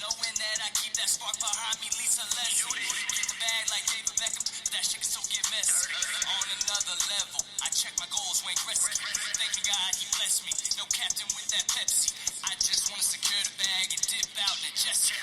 Knowing that I keep that spark behind me, Lisa Leslie. Get the bag like David Beckham, but that shit can still get messy. On another level, I check my goals, Wayne Gretzky. Thanking God he blessed me, no captain with that Pepsi. I just wanna secure the bag and dip out in a jet ski.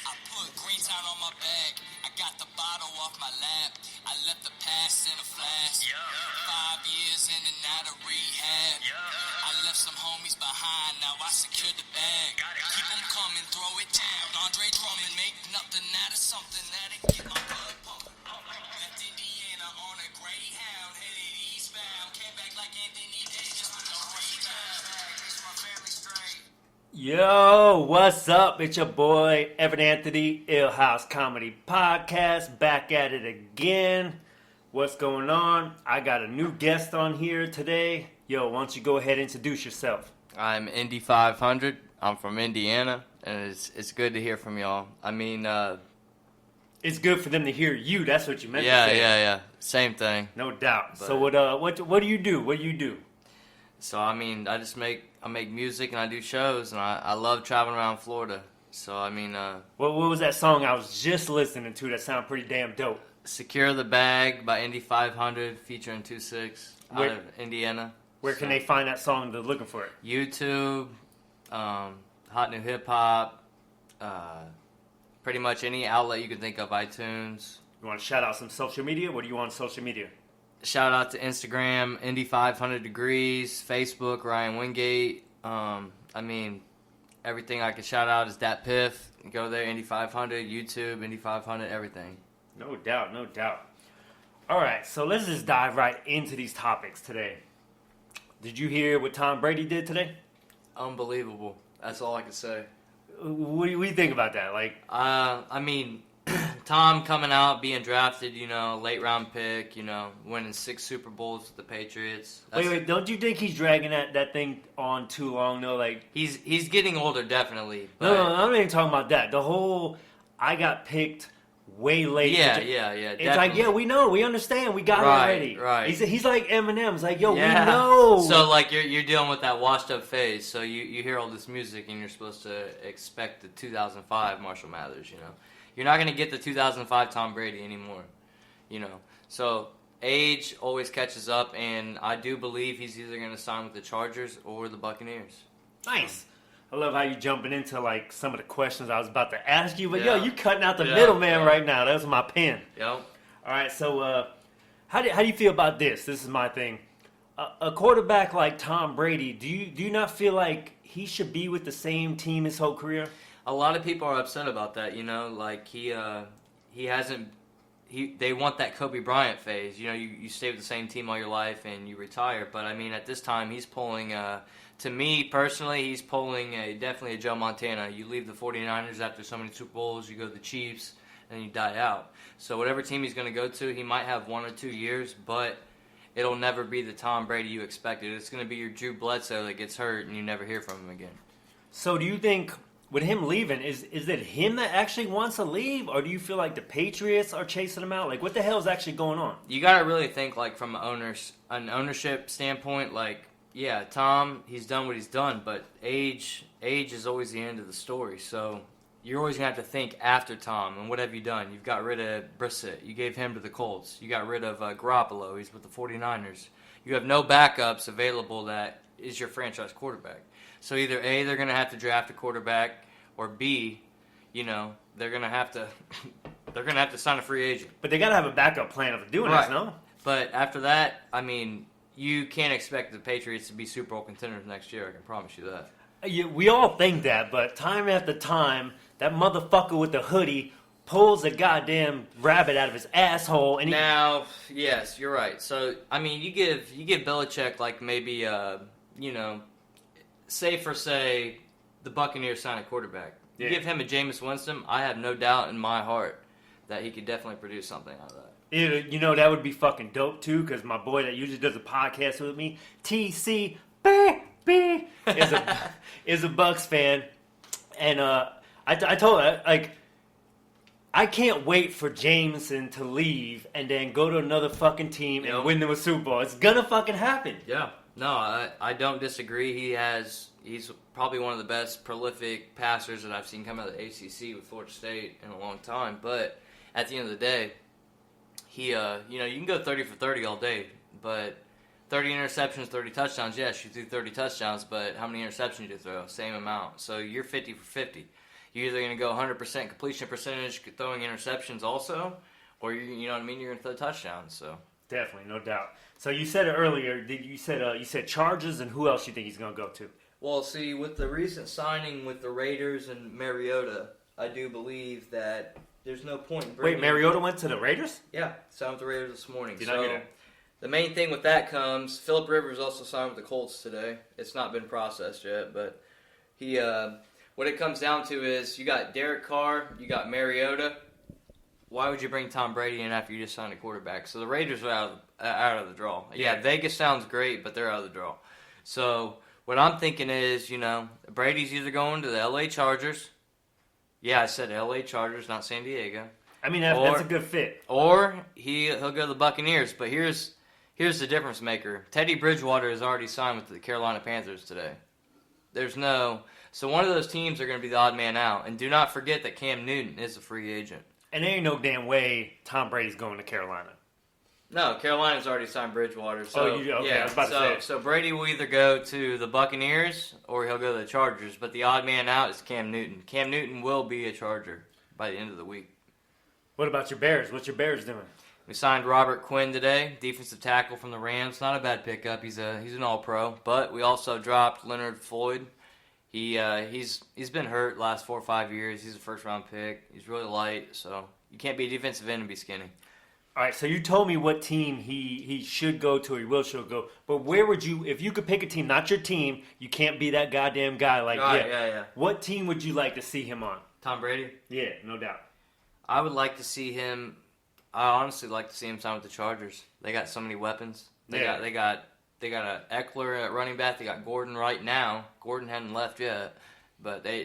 I put Greentown on my bag, I got the bottle off my lap. I left the past in a flash. 5 years in and out of rehab. I left some homies behind, now I secured the bag. Keep them coming, throw it down. Andre Drummond, make nothing out of something that'll get my blood pumping. Left Indiana on a Greyhound, headed eastbound. Came back like Anthony Davis with no rebound. Makes my family straight. Yo, what's up? It's your boy, Evan Anthony, Ill House Comedy Podcast, back at it again. What's going on? I got a new guest on here today. Yo, why don't you go ahead and introduce yourself? I'm Indy 500. I'm from Indiana, and it's good to hear from y'all. I mean, It's good for them to hear you. That's what you meant to yeah, say. same thing. No doubt. But- So what do you do? What do you do? So I mean, I make music and I do shows, and I love traveling around Florida. So I mean, What was that song I was just listening to that sounded pretty damn dope? Secure the Bag by Indy 500 featuring 2-6 out Where- of Indiana. Where can they find that song? They're looking for it. YouTube, Hot New Hip Hop, pretty much any outlet you can think of, iTunes. You want to shout out some social media? What do you want on social media? Shout out to Instagram, Indy 500 Degrees, Facebook, Ryan Wingate. I mean, everything I can shout out is Dat Piff. Go there, Indy 500, YouTube, Indy 500, everything. No doubt, no doubt. All right, so let's just dive right into these topics today. Did you hear what Tom Brady did today? Unbelievable. That's all I can say. What do you think about that? Like, I mean, Tom coming out, being drafted, late round pick, winning 6 Super Bowls with the Patriots. wait, don't you think he's dragging that thing on too long, though? Like, He's getting older, definitely. But no, I'm not even talking about that. The whole, I got picked way late. Yeah, It's definitely. like, yeah, we know, we understand, we got it already. Right. He's like Eminem. It's like, yo, Yeah. we know. So like you're dealing with that washed up phase. So you hear all this music and you're supposed to expect the 2005 Marshall Mathers. You're not gonna get the 2005 Tom Brady anymore. So age always catches up, and I do believe he's either gonna sign with the Chargers or the Buccaneers. Nice. I love how you jumping into like some of the questions I was about to ask you, but Yeah. yo, you cutting out the Yeah, middleman yeah. right now. That's my pen. Yep. All right, so how do you feel about this? This is my thing. A quarterback like Tom Brady, do you not feel like he should be with the same team his whole career? A lot of people are upset about that. Like he hasn't. They want that Kobe Bryant phase. You stay with the same team all your life and you retire. But I mean, at this time, he's pulling. To me personally, he's pulling definitely a Joe Montana. You leave the 49ers after so many Super Bowls, you go to the Chiefs, and you die out. So whatever team he's going to go to, he might have 1 or 2 years, but it'll never be the Tom Brady you expected. It's going to be your Drew Bledsoe that gets hurt and you never hear from him again. So do you think with him leaving, is it him that actually wants to leave, or do you feel like the Patriots are chasing him out? Like, what the hell is actually going on? You got to really think like from an ownership standpoint, like, yeah, Tom, he's done what he's done, but age is always the end of the story. So you're always going to have to think after Tom, and what have you done? You've got rid of Brissett. You gave him to the Colts. You got rid of Garoppolo. He's with the 49ers. You have no backups available that is your franchise quarterback. So either A, they're going to have to draft a quarterback, or B, they're going to have to sign a free agent. But they got to have a backup plan of doing Right. this, no? But after that, I mean, you can't expect the Patriots to be Super Bowl contenders next year. I can promise you that. We all think that, but time after time, that motherfucker with the hoodie pulls a goddamn rabbit out of his asshole, and Now, yes, you're right. So, I mean, you give Belichick like maybe, say the Buccaneers sign a quarterback. You Yeah. give him a Jameis Winston, I have no doubt in my heart that he could definitely produce something out of that. that would be fucking dope too, because my boy that usually does a podcast with me, TC Baby, is a Bucks fan, and I told her, like, I can't wait for Jameson to leave and then go to another fucking team and win them a Super Bowl. It's gonna fucking happen. Yeah. No, I don't disagree. He's probably one of the best prolific passers that I've seen come out of the ACC with Florida State in a long time. But at the end of the day, he you can go 30 for 30 all day, but 30 interceptions, 30 touchdowns. Yes, you threw 30 touchdowns, but how many interceptions did you throw? Same amount. So you're 50 for 50. You're either going to go 100% completion percentage throwing interceptions also, or you know what I mean. You're going to throw touchdowns. So definitely, no doubt. So you said it earlier. You said Chargers, and who else you think he's going to go to? Well, see, with the recent signing with the Raiders and Mariota, I do believe that there's no point in bringing... Wait, Mariota went to the Raiders? Yeah, signed with the Raiders this morning. Did not hear that. The main thing with that comes, Phillip Rivers also signed with the Colts today. It's not been processed yet, but he... what it comes down to is you got Derek Carr, you got Mariota. Why would you bring Tom Brady in after you just signed a quarterback? So the Raiders are out of the draw. Yeah, Vegas sounds great, but they're out of the draw. So what I'm thinking is, Brady's either going to the L.A. Chargers. Yeah, I said L.A. Chargers, not San Diego. I mean, that's a good fit. Or he'll go to the Buccaneers. But here's the difference maker. Teddy Bridgewater has already signed with the Carolina Panthers today. So one of those teams are going to be the odd man out. And do not forget that Cam Newton is a free agent. And there ain't no damn way Tom Brady's going to Carolina. No, Carolina's already signed Bridgewater. So, okay, yeah, I was about to say. So Brady will either go to the Buccaneers or he'll go to the Chargers. But the odd man out is Cam Newton. Cam Newton will be a Charger by the end of the week. What about your Bears? What's your Bears doing? We signed Robert Quinn today, defensive tackle from the Rams. Not a bad pickup. He's an All-Pro. But we also dropped Leonard Floyd. He's been hurt last 4 or 5 years. He's a first-round pick. He's really light, so you can't be a defensive end and be skinny. All right, so you told me what team he should go to or he will should go. But where would you, if you could pick a team, not your team, you can't be that goddamn guy like, yeah. What team would you like to see him on? Tom Brady? Yeah, no doubt. I would like to see him, I honestly like to see him sign with the Chargers. They got so many weapons. They got a Eckler at running back. They got Gordon right now. Gordon hadn't left yet, but they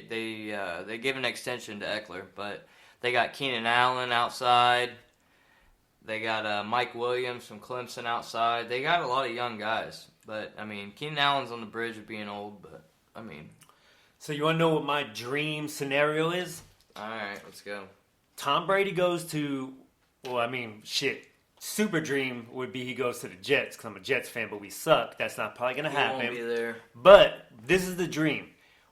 give an extension to Eckler. But they got Keenan Allen outside. They got Mike Williams from Clemson outside. They got a lot of young guys. But, I mean, Keenan Allen's on the bridge of being old, but, I mean. So you want to know what my dream scenario is? All right, let's go. Tom Brady goes to, super dream would be he goes to the Jets, because I'm a Jets fan, but we suck. That's not probably going to happen. He won't be there. But this is the dream.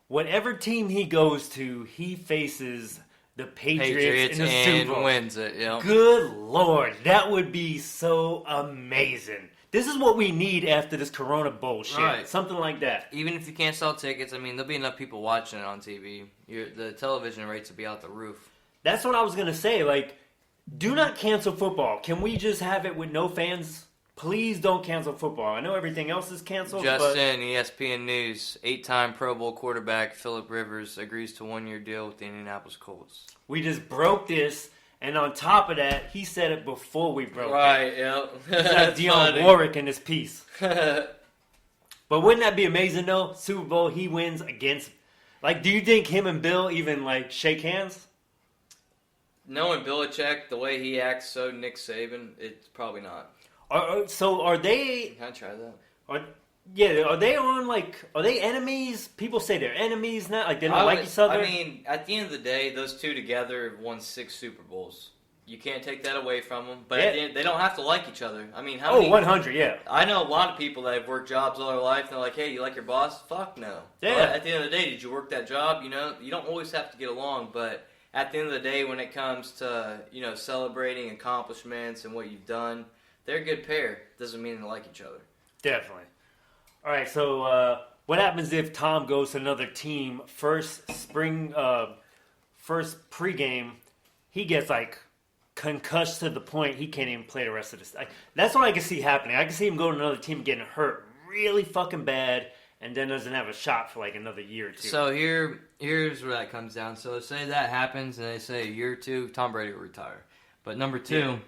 Whatever team he goes to, he faces the Patriots in the Super Bowl. Wins it, yeah. Good Lord, that would be so amazing. This is what we need after this Corona bullshit. Right. Something like that. Even if you can't sell tickets, I mean, there'll be enough people watching it on TV. The television rates will be out the roof. That's what I was going to say. Like, do not cancel football. Can we just have it with no fans? Please don't cancel football. I know everything else is canceled. Just in ESPN News, 8-time Pro Bowl quarterback Phillip Rivers agrees to 1-year deal with the Indianapolis Colts. We just broke this, and on top of that, he said it before we broke it. Right, yep. That's Dionne Warwick in this piece. But wouldn't that be amazing, though? Super Bowl, he wins against... Like, do you think him and Bill even, like, shake hands? Knowing Belichick, the way he acts, so Nick Saban, it's probably not. So are they... Can I try that? Are they on, like... Are they enemies? People say they're enemies now? Like, they don't like each other? I mean, at the end of the day, those two together have won 6 Super Bowls. You can't take that away from them. But at the end, they don't have to like each other. I mean, how many... 100, yeah. I know a lot of people that have worked jobs all their life, and they're like, hey, you like your boss? Fuck no. Yeah. But at the end of the day, did you work that job? You know, you don't always have to get along, but... At the end of the day, when it comes to, celebrating accomplishments and what you've done, they're a good pair. Doesn't mean they like each other. Definitely. All right, so what happens if Tom goes to another team, first pregame, he gets, like, concussed to the point he can't even play the rest of this. That's what I can see happening. I can see him go to another team getting hurt really fucking bad, and then doesn't have a shot for, like, another year or two. So here's where that comes down. So say that happens, and they say a year or two, Tom Brady will retire. But number two,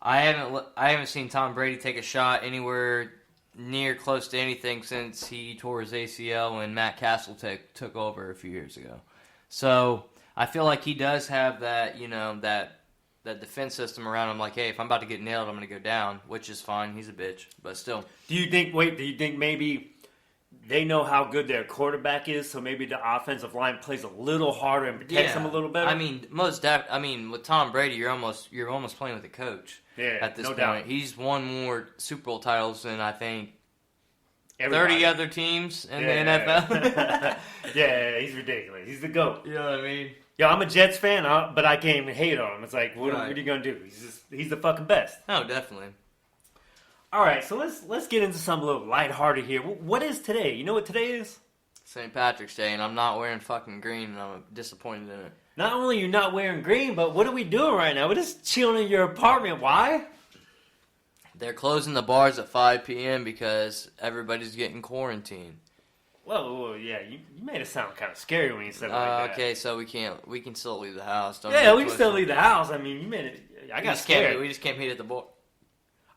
I haven't seen Tom Brady take a shot anywhere near close to anything since he tore his ACL and Matt Castle took over a few years ago. So I feel like he does have that, that defense system around him. Like, hey, if I'm about to get nailed, I'm going to go down, which is fine. He's a bitch, but still. Do you think maybe they know how good their quarterback is, so maybe the offensive line plays a little harder and protects them a little better? I mean, with Tom Brady, you're almost playing with a coach. Yeah, at this no point, doubt. He's won more Super Bowl titles than I think Everybody. 30 other teams in the NFL. Yeah, he's ridiculous. He's the GOAT. You know what I mean? Yeah, I'm a Jets fan, but I can't even hate on him. It's like, what are you gonna do? He's the fucking best. No, definitely. All right, so let's get into something a little lighthearted here. What is today? You know what today is? St. Patrick's Day, and I'm not wearing fucking green, and I'm disappointed in it. Not only you're not wearing green, but what are we doing right now? We're just chilling in your apartment. Why? They're closing the bars at 5 p.m. because everybody's getting quarantined. Well, yeah, you made it sound kind of scary when you said it like that. Okay, so we can still leave the house. Don't Yeah, we can still leave the house. I mean, you made it. I got scared. We just can't meet at the bar.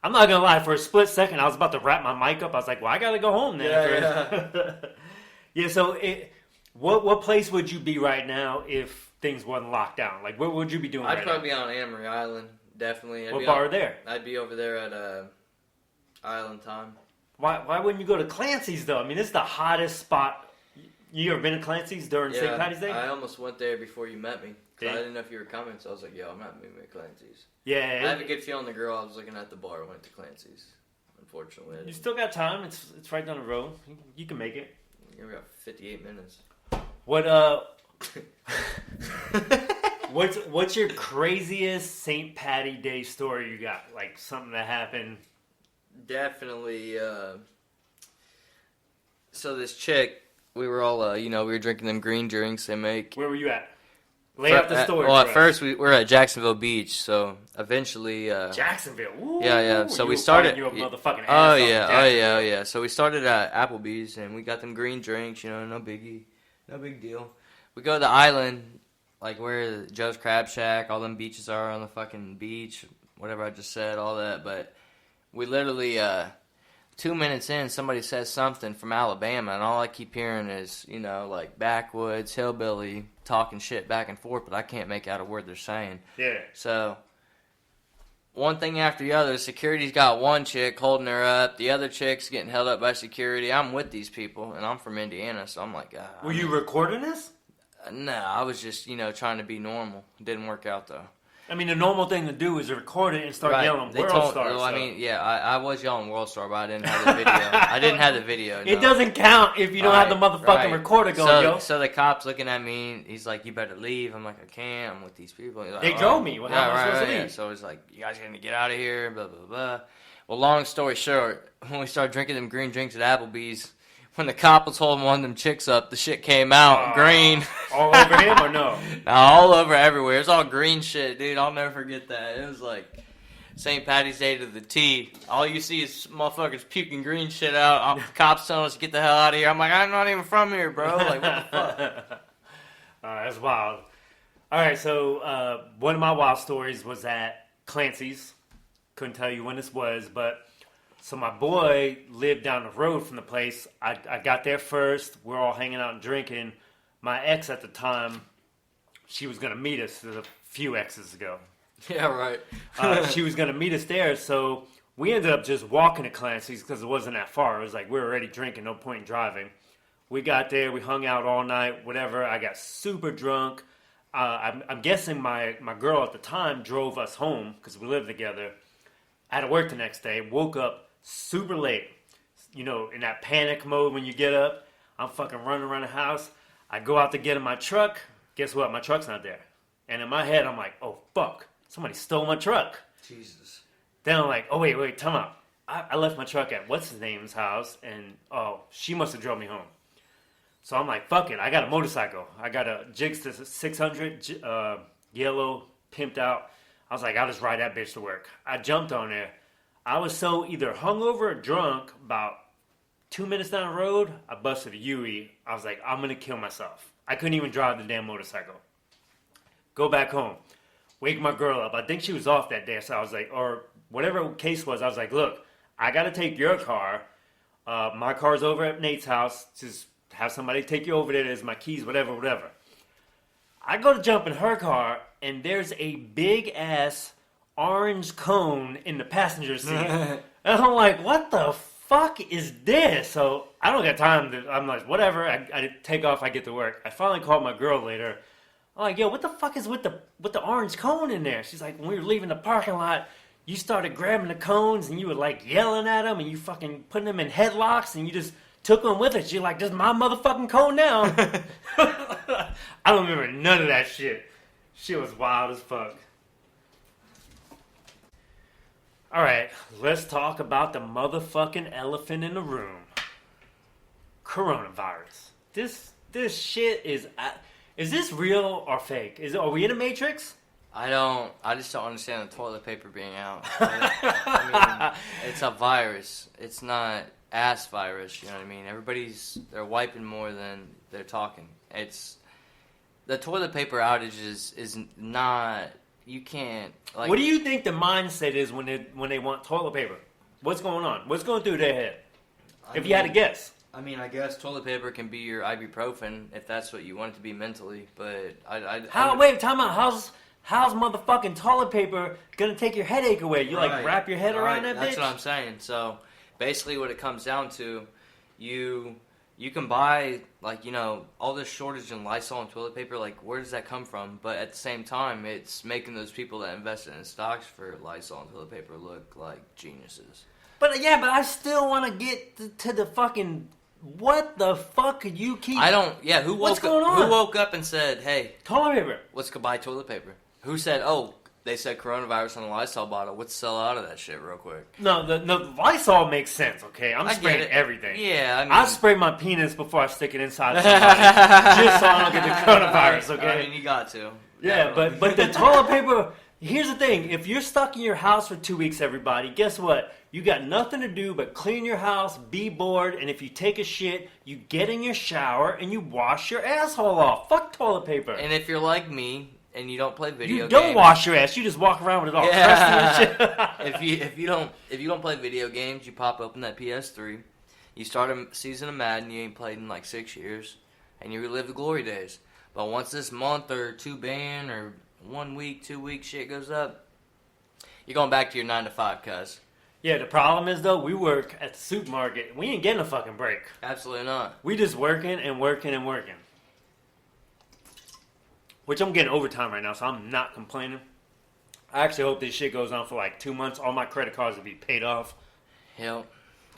I'm not gonna lie. For a split second, I was about to wrap my mic up. I was like, "Well, I gotta go home then." Yeah. Yeah. So, what place would you be right now if things wasn't locked down? Like, what would you be doing? I'd right probably now? be on Amory Island. Definitely. What bar there? I'd be over there at Island Time. Why wouldn't you go to Clancy's though? I mean, it's the hottest spot. You ever been to Clancy's during St. Patty's Day? I almost went there before you met me. Did? I didn't know if you were coming, so I was like, yo, I'm not meeting at Clancy's. Yeah. I have a good feeling the girl I was looking at the bar went to Clancy's. Unfortunately. You still got time. It's right down the road. You can make it. Yeah, we got 58 minutes. What's your craziest St. Patty Day story you got? Like something that happened? Definitely. So this chick, we were all, we were drinking them green drinks they make. Where were you at? Lay out the story. Well, at first we were at Jacksonville Beach, so eventually. Jacksonville. Ooh, yeah. So we started. started. You a motherfucking Oh ass yeah. So we started at Applebee's and we got them green drinks. No biggie, no big deal. We go to the island, like where Joe's Crab Shack, all them beaches are on the fucking beach, whatever I just said, all that. But we literally 2 minutes in, somebody says something from Alabama, and all I keep hearing is, like backwoods, hillbilly, talking shit back and forth, but I can't make out a word they're saying. Yeah. So, one thing after the other, security's got one chick holding her up, the other chick's getting held up by security. I'm with these people, and I'm from Indiana, so I'm like, Were you recording this? No, I was just, trying to be normal. It didn't work out, though. I mean, the normal thing to do is record it and start yelling World Star. Well, I mean, yeah, I was yelling World Star, but I didn't have the video. I didn't have the video. No. It doesn't count if you don't have the motherfucking recorder going, yo. So the cop's looking at me. He's like, "You better leave." I'm like, "I can't. I'm with these people." He's like, They drove me. How am I supposed to leave? So he's like, "You guys gonna get out of here?" Blah blah blah. Well, long story short, when we started drinking them green drinks at Applebee's, when the cop was holding one of them chicks up, the shit came out green. All over him or no? No, all over everywhere. It's all green shit, dude. I'll never forget that. It was like St. Patty's Day to the T. All you see is motherfuckers puking green shit out. Cops telling us to get the hell out of here. I'm like, I'm not even from here, bro. Like, what the fuck? That's wild. All right, so one of my wild stories was at Clancy's. Couldn't tell you when this was, but so my boy lived down the road from the place. I got there first. We're all hanging out and drinking. My ex at the time, she was going to meet us a few exes ago. Yeah, right. She was going to meet us there, so we ended up just walking to Clancy's because it wasn't that far. It was like we were already drinking, no point in driving. We got there, we hung out all night, whatever. I got super drunk. I'm guessing my girl at the time drove us home because we lived together. I had to work the next day, woke up super late. In that panic mode when you get up. I'm fucking running around the house. I go out to get in my truck. Guess what? My truck's not there. And in my head, I'm like, oh, fuck. Somebody stole my truck. Jesus. Then I'm like, oh, wait, time out. I left my truck at what's-his-name's house, and, she must have drove me home. So I'm like, fuck it. I got a motorcycle. I got a Jigsta 600, yellow, pimped out. I was like, I'll just ride that bitch to work. I jumped on there. I was so either hungover or drunk. About 2 minutes down the road, I busted a UE. I was like, I'm going to kill myself. I couldn't even drive the damn motorcycle. Go back home. Wake my girl up. I think she was off that day. So I was like, or whatever case was, I was like, look, I got to take your car. My car's over at Nate's house. Just have somebody take you over there. There's my keys, whatever. I go to jump in her car, and there's a big-ass orange cone in the passenger seat. And I'm like, what the fuck is this? So I don't got time to, I'm like, whatever. I take off, I get to work. I finally called my girl later. I'm like, yo, what the fuck is with the orange cone in there? She's like, when we were leaving the parking lot, you started grabbing the cones, and you were like yelling at them, and you fucking putting them in headlocks, and you just took them with us. You're like, this is my motherfucking cone now. I don't remember none of that shit. Shit was wild as fuck. Alright, let's talk about the motherfucking elephant in the room. Coronavirus. This shit is this real or fake? Are we in a Matrix? I just don't understand the toilet paper being out. I mean, it's a virus. It's not ass virus, you know what I mean? They're wiping more than they're talking. The toilet paper outage is not, you can't, like... What do you think the mindset is when they want toilet paper? What's going on? What's going through their head? If you had to guess. I mean, I guess toilet paper can be your ibuprofen if that's what you want it to be mentally, but Wait, time out. How's motherfucking toilet paper gonna take your headache away? You like wrap your head around that bitch? That's what I'm saying. So basically what it comes down to, you can buy, like, you know, all this shortage in Lysol and toilet paper, like, where does that come from? But at the same time, it's making those people that invested in stocks for Lysol and toilet paper look like geniuses. But I still want to get to the fucking... What the fuck could you keep... Who woke up and said, hey... Toilet paper. Let's go buy toilet paper. Who said, they said coronavirus on a Lysol bottle. Let's sell out of that shit real quick. No, the Lysol makes sense, okay? I'm spraying everything. Yeah, I mean... I spray my penis before I stick it inside somebody. Just so I don't get the coronavirus, okay? I mean, you got to. Yeah, but the toilet paper... Here's the thing. If you're stuck in your house for 2 weeks, everybody, guess what? You got nothing to do but clean your house, be bored, and if you take a shit, you get in your shower and you wash your asshole off. Fuck toilet paper. And if you're like me and you don't play video games... You don't wash your ass. You just walk around with it all crusty and shit. if you don't play video games, you pop open that PS3, you start a season of Madden you ain't played in like 6 years, and you relive the glory days. But once this month or two ban or 1 week, 2 weeks shit goes up, you're going back to your 9 to 5, cuz. Yeah, the problem is, though, we work at the supermarket, and we ain't getting a fucking break. Absolutely not. We just working and working and working. Which I'm getting overtime right now, so I'm not complaining. I actually hope this shit goes on for like 2 months. All my credit cards will be paid off. Hell,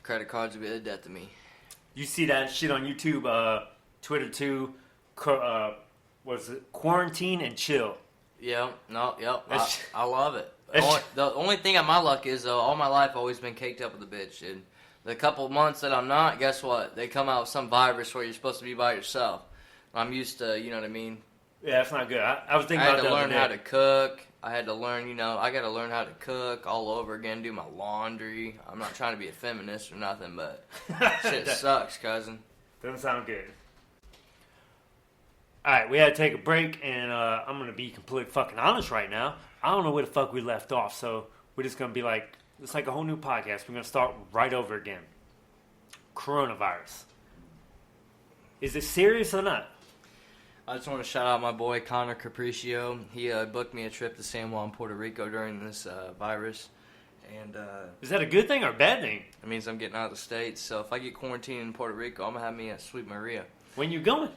credit cards will be a debt to me. You see that shit on YouTube, Twitter too, was it Quarantine and Chill? Yeah, I love it. The only thing on my luck is, all my life I've always been caked up with a bitch. And the couple months that I'm not, guess what? They come out with some virus where you're supposed to be by yourself. I'm used to, you know what I mean? Yeah, that's not good. I was thinking I about had that to learn the other how day. to cook. I had to learn, I got to learn how to cook all over again, do my laundry. I'm not trying to be a feminist or nothing, but shit sucks, cousin. Doesn't sound good. Alright, we had to take a break, and I'm going to be completely fucking honest right now. I don't know where the fuck we left off, so we're just going to be like, it's like a whole new podcast. We're going to start right over again. Coronavirus. Is it serious or not? I just want to shout out my boy Connor Capriccio. He booked me a trip to San Juan, Puerto Rico during this virus. And is that a good thing or a bad thing? It means I'm getting out of the States. So if I get quarantined in Puerto Rico, I'm going to have me at Sweet Maria. When you going?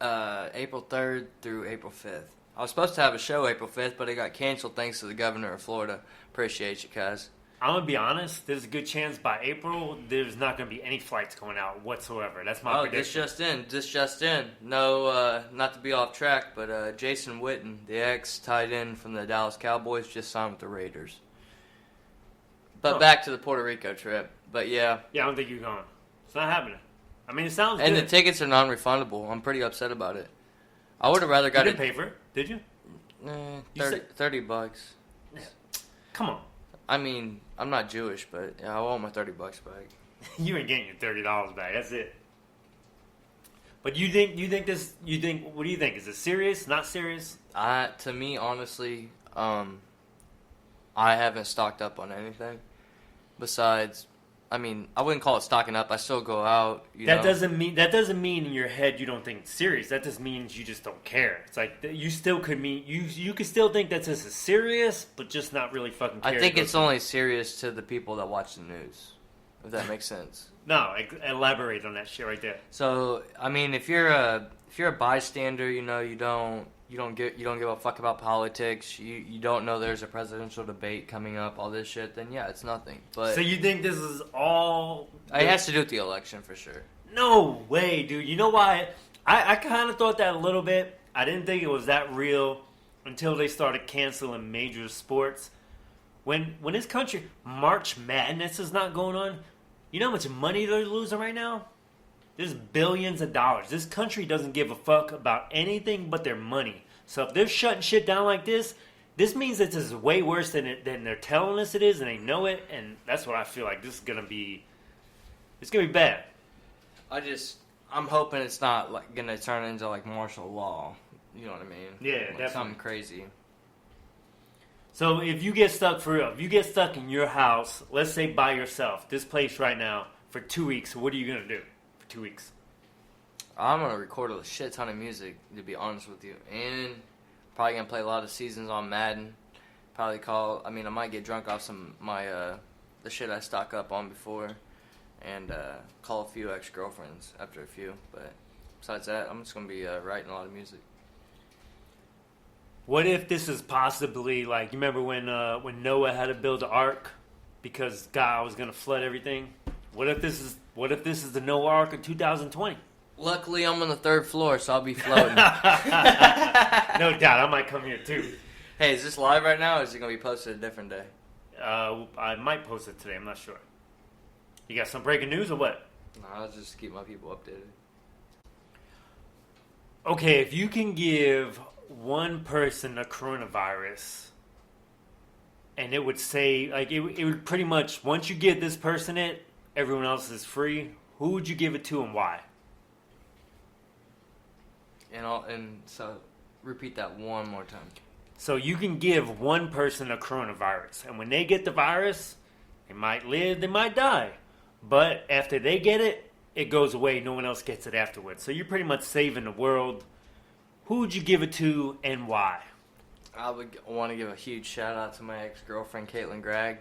April 3rd through April 5th. I was supposed to have a show April 5th, but it got canceled thanks to the governor of Florida. Appreciate you, guys. I'm going to be honest. There's a good chance by April, there's not going to be any flights going out whatsoever. That's my prediction. This just in. No, not to be off track, but Jason Witten, the ex-tight end from the Dallas Cowboys, just signed with the Raiders. But back to the Puerto Rico trip. But yeah. Yeah, I don't think you're going. It's not happening. I mean, it sounds good. And the tickets are non-refundable. I'm pretty upset about it. I would have rather got it. You didn't pay for it, did you? $30. Yeah. Come on. I mean, I'm not Jewish, but I want my $30 back. You ain't getting your $30 back. That's it. But what do you think? Is it serious? Not serious? To me, honestly, I haven't stocked up on anything besides I mean, I wouldn't call it stocking up. I still go out. That doesn't mean in your head you don't think it's serious. That just means you just don't care. It's like you still could mean you could still think that this is serious, but just not really fucking care. I think it's only serious to the people that watch the news. If that makes sense. No, elaborate on that shit right there. So, I mean, if you're a bystander, you don't give a fuck about politics. You don't know there's a presidential debate coming up, all this shit. Then yeah, it's nothing. But so you think this is all? It has to do with the election for sure. No way, dude. You know why? I kind of thought that a little bit. I didn't think it was that real until they started canceling major sports. When this country March Madness is not going on, you know how much money they're losing right now? There's billions of dollars. This country doesn't give a fuck about anything but their money. So if they're shutting shit down like this means that this is way worse than they're telling us it is, and they know it. And that's what I feel like. This is gonna be. It's gonna be bad. I'm hoping it's not like gonna turn into like martial law. You know what I mean? Yeah, like definitely. Something crazy. So if you get stuck for real, if you get stuck in your house, let's say by yourself, this place right now for 2 weeks, what are you gonna do for 2 weeks? I'm gonna record a shit ton of music, to be honest with you, and probably gonna play a lot of seasons on Madden. I might get drunk off some the shit I stock up on before, and call a few ex-girlfriends after a few. But besides that, I'm just gonna be writing a lot of music. What if this is possibly like, you remember when Noah had to build the ark because God was gonna flood everything? What if this is the Noah Ark of 2020? Luckily, I'm on the 3rd floor, so I'll be floating. No doubt, I might come here too. Hey, is this live right now, or is it gonna be posted a different day? I might post it today. I'm not sure. You got some breaking news or what? No, I'll just keep my people updated. Okay, if you can give one person a coronavirus, and it would say, like, it would pretty much, once you give this person it, everyone else is free, who would you give it to and why? And so, repeat that one more time. So you can give one person a coronavirus, and when they get the virus, they might live, they might die. But after they get it, it goes away, no one else gets it afterwards. So you're pretty much saving the world. Who would you give it to and why? I would want to give a huge shout out to my ex-girlfriend Caitlin Gregg,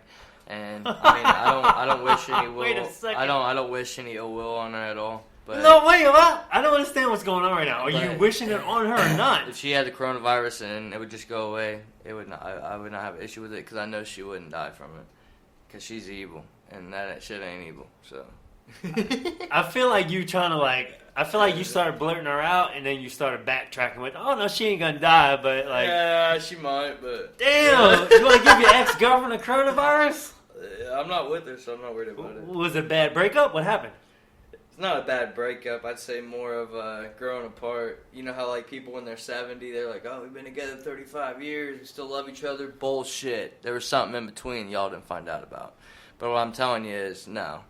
and I don't wish any will. Wait a second. I don't wish any ill will on her at all. But No, wait, what? I don't understand what's going on right now. Are you But- wishing it on her or not? if she had the coronavirus and it would just go away, it would not. I would not have an issue with it because I know she wouldn't die from it because she's evil and that shit ain't evil. So I feel like you trying to I feel like you started blurting her out and then you started backtracking with, oh no, she ain't gonna die, but like, yeah, she might, but damn, you want to give your ex-girlfriend a coronavirus? I'm not with her, so I'm not worried about it. Was it a bad breakup? What happened? It's not a bad breakup. I'd say more of growing apart. You know how like people when they're 70, they're like, oh, we've been together 35 years, we still love each other. Bullshit. There was something in between y'all didn't find out about. But what I'm telling you is, no.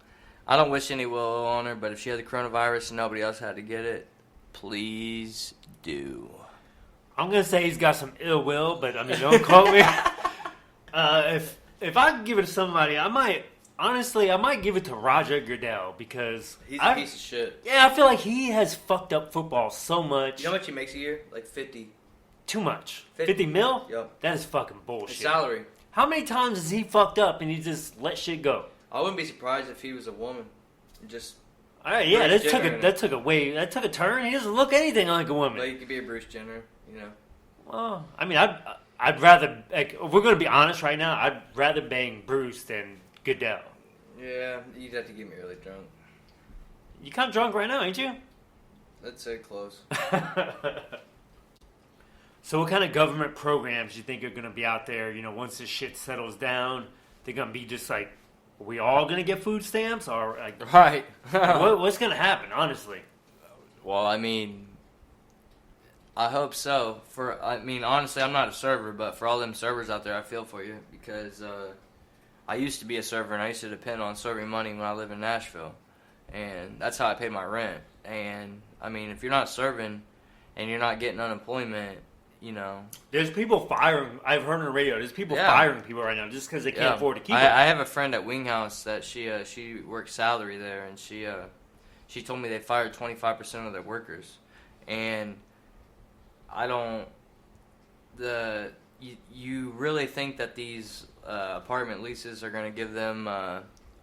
I don't wish any will on her, but if she had the coronavirus and nobody else had to get it, please do. I'm gonna say he's got some ill will, but I mean, don't quote me. If I could give it to somebody, I might give it to Roger Goodell because He's a piece of shit. Yeah, I feel like he has fucked up football so much. You know how much he makes a year? Like 50. Too much. 50. 50 mil? Yep. That is fucking His bullshit. salary. How many times has he fucked up and he just let shit go? I wouldn't be surprised if he was a woman. Just All right, yeah, Bruce that took Jenner. that took a turn. He doesn't look anything like a woman. like you could be a Bruce Jenner, you know. Well, I mean, I'd rather, like, if we're gonna be honest right now, I'd rather bang Bruce than Goodell. Yeah, you'd have to get me really drunk. You kind of drunk right now, ain't you? Let's say close. So what kind of government programs do you think are going to be out there, once this shit settles down? They're going to be just like, are we all going to get food stamps? Or like, Right. what's going to happen, honestly? Well, I mean, I hope so. Honestly, I'm not a server, but for all them servers out there, I feel for you because I used to be a server and I used to depend on serving money when I lived in Nashville. And that's how I paid my rent. And, I mean, if you're not serving and you're not getting unemployment, There's people firing. I've heard on the radio. There's people firing people right now just because they can't afford to keep them. I have a friend at Winghouse that she works salary there, and she told me they fired 25% of their workers, and I don't. You really think that these apartment leases are going to give them?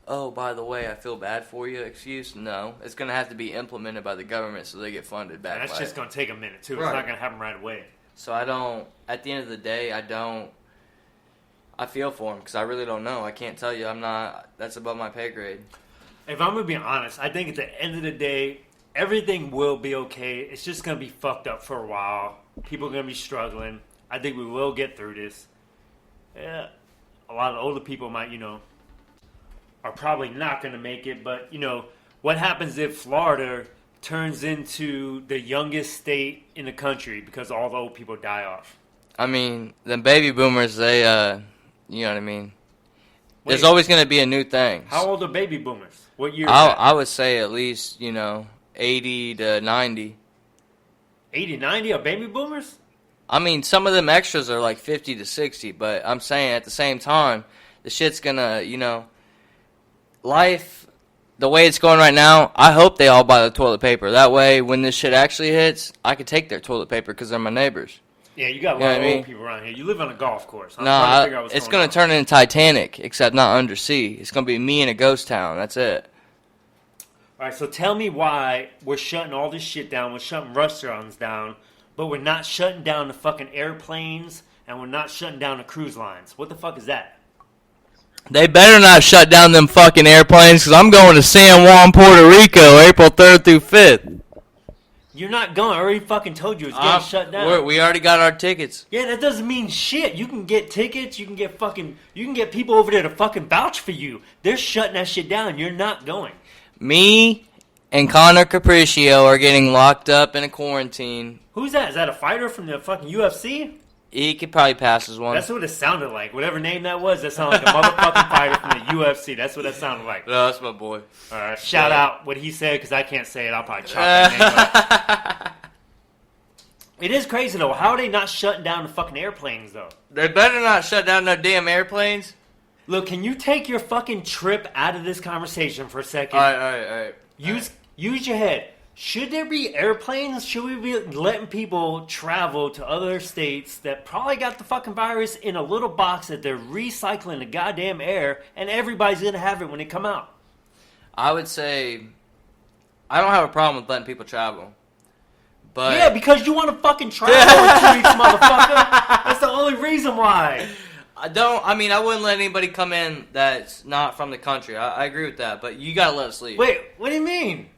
Oh, by the way, I feel bad for you. Excuse? No, it's going to have to be implemented by the government so they get funded back. And that's just going to take a minute too. Right. It's not going to happen right away. So I don't. At the end of the day, I feel for them because I really don't know. I can't tell you. I'm not. That's above my pay grade. If I'm going to be honest, I think at the end of the day, everything will be okay. It's just going to be fucked up for a while. People are going to be struggling. I think we will get through this. Yeah, a lot of older people might, are probably not going to make it. But, what happens if Florida turns into the youngest state in the country because all the old people die off? I mean, the baby boomers, they, you know what I mean? There's always going to be a new thing. How old are baby boomers? What year? I would say at least, 80 to 90. 80, 90 are baby boomers? I mean, some of them extras are like 50 to 60, but I'm saying at the same time, the shit's going to, life, the way it's going right now, I hope they all buy the toilet paper. That way, when this shit actually hits, I can take their toilet paper because they're my neighbors. Yeah, you got a lot of old people around here. You live on a golf course. It's going to turn into Titanic, except not undersea. It's going to be me in a ghost town. That's it. All right, so tell me why we're shutting all this shit down. We're shutting restaurants down, but we're not shutting down the fucking airplanes, and we're not shutting down the cruise lines. What the fuck is that? They better not shut down them fucking airplanes because I'm going to San Juan, Puerto Rico, April 3rd through 5th. You're not going. I already fucking told you it's getting shut down. We already got our tickets. Yeah, that doesn't mean shit. You can get tickets. You can get people over there to fucking vouch for you. They're shutting that shit down. You're not going. Me and Connor Capriccio are getting locked up in a quarantine. Who's that? Is that a fighter from the fucking UFC? He could probably pass as one. That's what it sounded like. Whatever name that was, that sounded like a motherfucking fighter from the UFC. That's what that sounded like. No, that's my boy. All right, shout out what he said because I can't say it. I'll probably chop that name up. It is crazy though. How are they not shutting down the fucking airplanes though? They better not shut down no damn airplanes. Look, can you take your fucking trip out of this conversation for a second? All right. Use your head. Should there be airplanes? Should we be letting people travel to other states that probably got the fucking virus in a little box that they're recycling the goddamn air, and everybody's going to have it when they come out? I would say I don't have a problem with letting people travel. But yeah, because you want to fucking travel in 2 weeks, motherfucker. That's the only reason why. I wouldn't let anybody come in that's not from the country. I agree with that, but you gotta let us leave. Wait, what do you mean?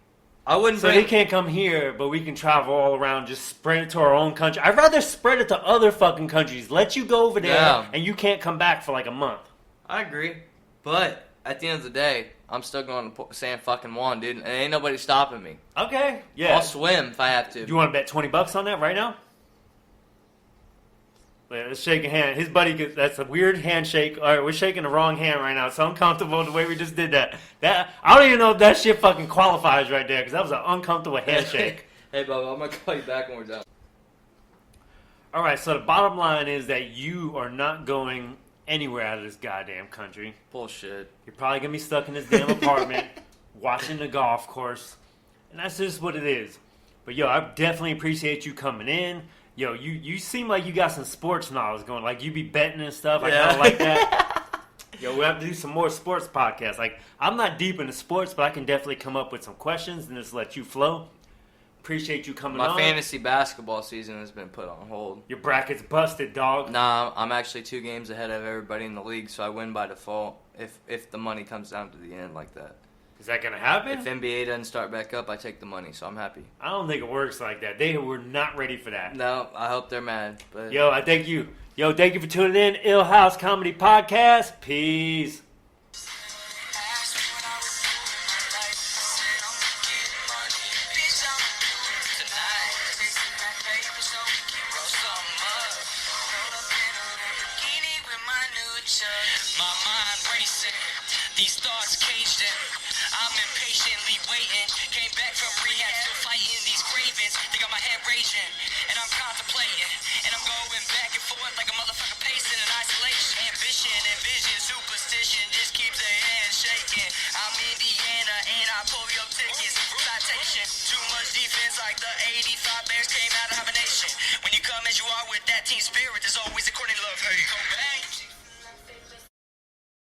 I wouldn't. So they can't come here, but we can travel all around, just spread it to our own country. I'd rather spread it to other fucking countries. Let you go over there, and you can't come back for like a month. I agree, but at the end of the day, I'm still going to San fucking Juan, dude, and ain't nobody stopping me. Okay, yeah. I'll swim if I have to. Do you want to bet $20 on that right now? Let's shake a hand. His buddy, that's a weird handshake. All right, we're shaking the wrong hand right now. It's uncomfortable the way we just did that. I don't even know if that shit fucking qualifies right there because that was an uncomfortable handshake. Hey, Bubba, I'm going to call you back when we're done. All right, so the bottom line is that you are not going anywhere out of this goddamn country. Bullshit. You're probably going to be stuck in this damn apartment watching the golf course. And that's just what it is. But, yo, I definitely appreciate you coming in. Yo, you seem like you got some sports knowledge going. Like, you be betting and stuff. I kind of like that. Yo, we'll have to do some more sports podcasts. Like, I'm not deep into sports, but I can definitely come up with some questions and just let you flow. Appreciate you coming on. My fantasy basketball season has been put on hold. Your bracket's busted, dog. Nah, I'm actually 2 games ahead of everybody in the league, so I win by default if the money comes down to the end like that. Is that going to happen? If NBA doesn't start back up, I take the money, so I'm happy. I don't think it works like that. They were not ready for that. No, I hope they're mad. But Yo, I thank you. Yo, thank you for tuning in. Ill House Comedy Podcast. Peace. My mind racing, these thoughts caged in. I'm impatiently waiting. Came back from rehab, still fighting these cravings. They got my head raging, and I'm contemplating. And I'm going back and forth like a motherfucker pacing in isolation. Ambition and vision, superstition just keeps the hand shaking. I'm Indiana, and I pull your tickets. Citation, too much defense like the 85 Bears came out of hibernation. When you come as you are with that team spirit, there's always a corny love. Hey, come back.